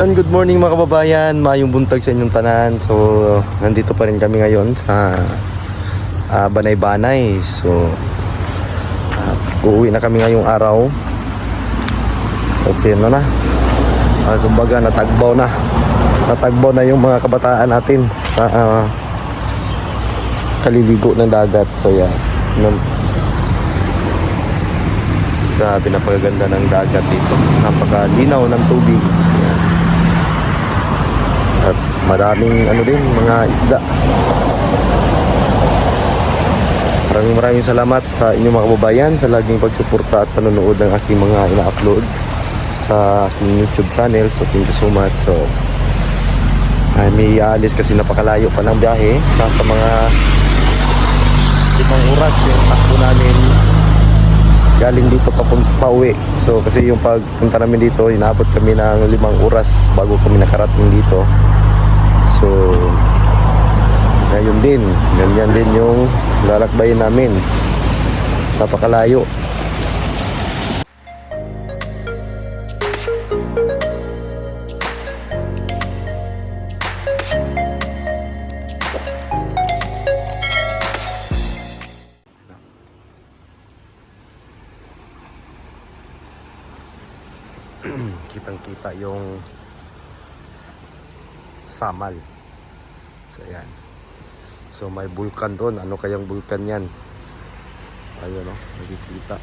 Good morning mga kababayan, mayong buntag sa inyong tanan. So, nandito pa rin kami ngayon sa Banay-Banay. So, uuwi na kami ngayong araw. Kasi kumbaga natagbaw na yung mga kabataan natin sa kaliligo ng dagat. So, yeah. Grabe, napakaganda ng dagat dito. Napakadinaw ng tubig. So, yeah. At maraming mga isda. Maraming salamat sa inyong mga kababayan sa laging pagsuporta at panonood ng aking mga ina-upload sa aking YouTube channel. So thank you so much. So may aalis kasi napakalayo pa ng biyahe. Nasa mga 5 oras yung takbo namin galing dito pauwi. So kasi yung pagpunta namin dito, inabot kami ng 5 oras bago kami nakarating dito. So ganyan din yung lalakbayin namin, napakalayo. Kitang-kita yung Samal. So yan. So may bulkan doon. Ano kayang bulkan yan? Ayun nakikita.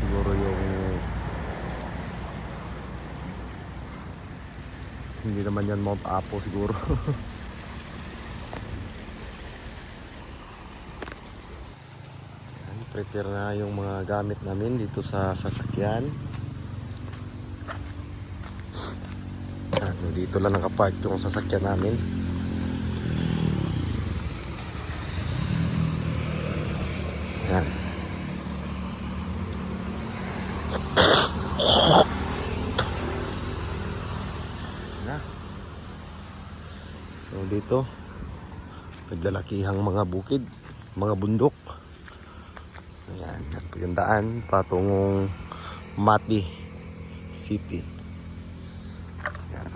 Siguro yung hindi naman yan Mount Apo siguro. Prepare na yung mga gamit namin dito sa sasakyan. Dito lang nakapark yung sasakyan namin. Yan. So dito naglalakihang mga bukid, mga bundok. Ayan, yung daan patungong Mati City. Ayan.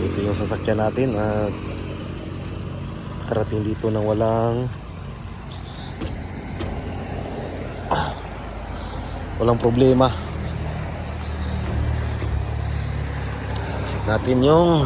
Ito yung sasakyan natin at karating dito nang walang problema. Check natin yung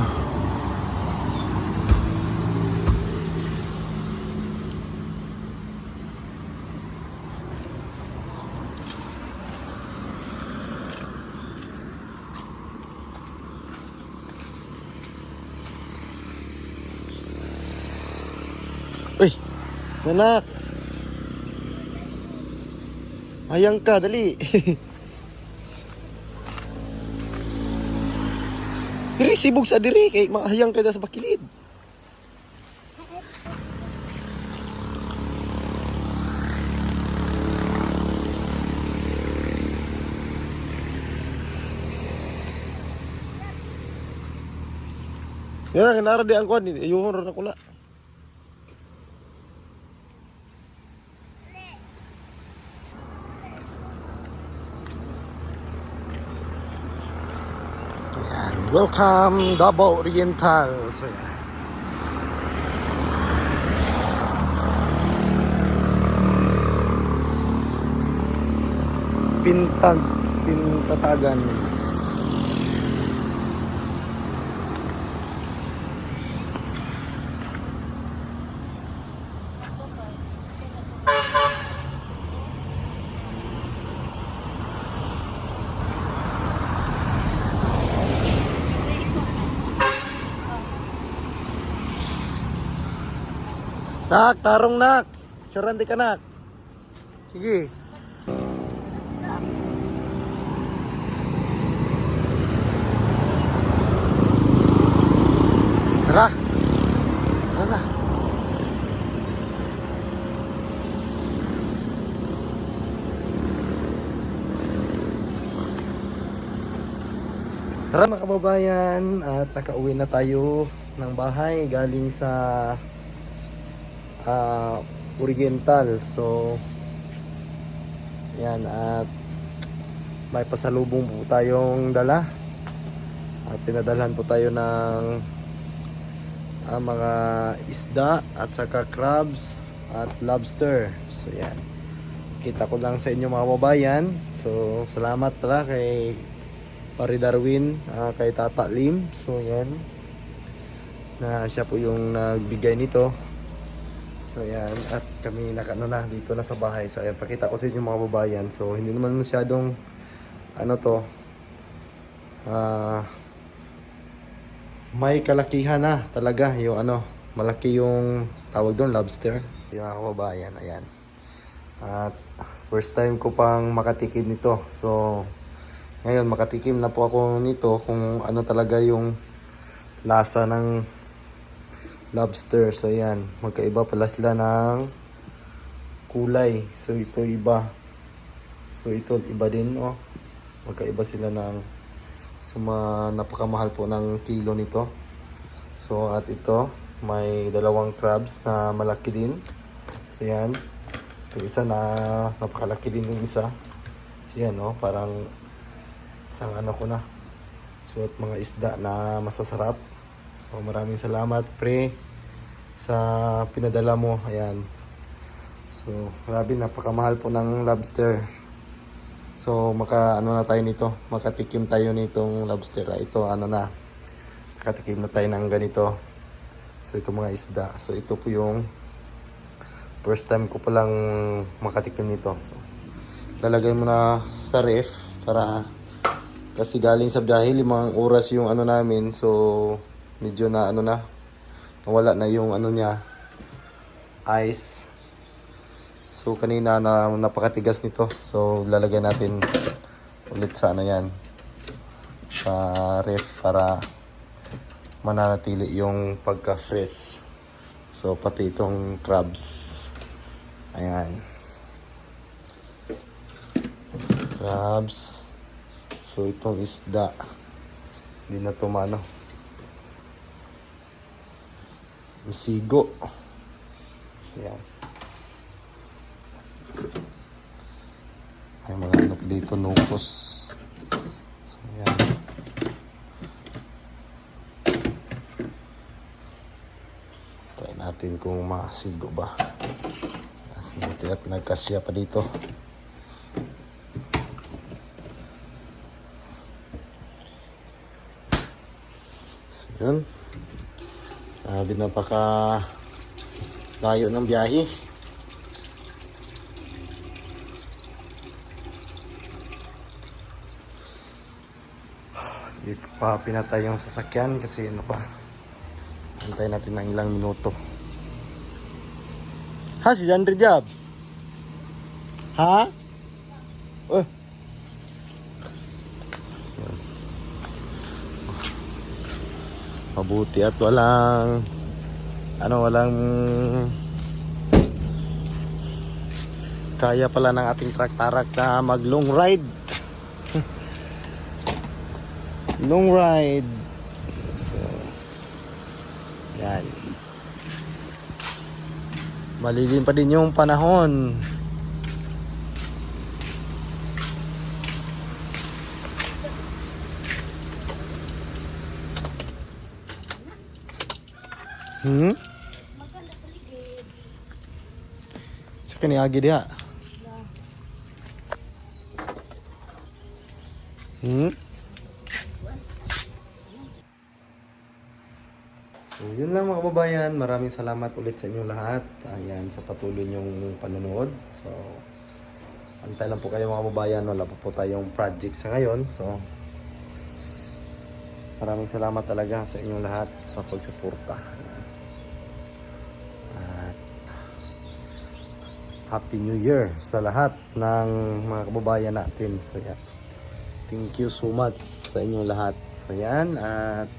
anak, hayang ka, dali. Diri, sibog sa diri, kay mahayang ka sa bakilid. Yan, kinara di ang kuhan, ayuhon rin ako na. Welcome Davao Oriental. So, yeah. Pintatagan. Nak, tarong nak. Charandi ka nak. Sige. Tara. Tara na. Tara mga kababayan, at nakauwi na tayo ng bahay galing sa Oriental. So yan, at may pasalubong po tayong dala. At pinadalhan po tayo ng mga isda at saka crabs at lobster. So yan, kita ko lang sa inyo mga kababayan. So salamat pala kay Pare Darwin, kay Tata Lim. So yan, na siya po yung nagbigay nito. So yan, at kami na dito na sa bahay. So ayan, pakita ko sa inyo mga kababayan. So hindi naman masyadong may kalakihan na talaga yung malaki yung tawag doon, lobster. Yung mga kababayan, ayan. At first time ko pang makatikim nito. So ngayon makatikim na po ako nito kung ano talaga yung lasa ng lobster. So yan, magkaiba pala sila ng kulay. So ito iba. So ito iba din, oh. Magkaiba sila ng napakamahal po ng kilo nito. So at ito, may dalawang crabs na malaki din. So yan. Ito isa na napakalaki din yung isa. So yan, oh, parang isang ko na. So at mga isda na masasarap. So maraming salamat, pre, sa pinadala mo. Ayan. So grabe, napakamahal po ng lobster. So na tayo nito, makatikim tayo nitong lobster. Ito nakatikim na tayo ng ganito. So ito mga isda. So ito po yung first time ko palang makatikim nito. So lalagay mo na sa ref para, kasi galing sa biyahe, 5 oras yung namin. So medyo nawala na yung niya, ice. So kanina napakatigas nito. So lalagay natin ulit sa yan, sa ref, para mananatili yung pagka-fresh. So pati itong crabs. Ayan. Crabs. So itong isda, hindi na tumano. Misigo. Ayan. May mga dito, nukos. So ayan. Try natin kung masigo ba. At nagkasya pa dito. So yun. Napaka layo ng biyahe. Hindi pa pinatay yung sasakyan kasi antay natin ng ilang minuto. Ha, si John Rijab? Ha? Mabuti at walang kaya pala ng ating truck-tarak na mag long ride. Long ride. So yan, malilim pa din yung panahon. Sa kaniagi dia. So yun lang mga kababayan, maraming salamat ulit sa inyong lahat. Ayan, sa patuloy niyong panonood. So antay lang po kayo mga kababayan, wala pa po tayong project sa ngayon. So maraming salamat talaga sa inyong lahat sa pagsuporta. At Happy New Year sa lahat ng mga kababayan natin. So yan, thank you so much sa inyong lahat. So yan, at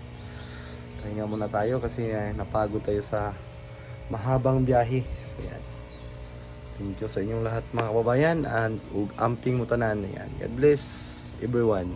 pahinga muna tayo kasi napagod tayo sa mahabang biyahe. So yan, thank you sa inyong lahat mga kababayan, and amping mo tanan. Yan, God bless everyone.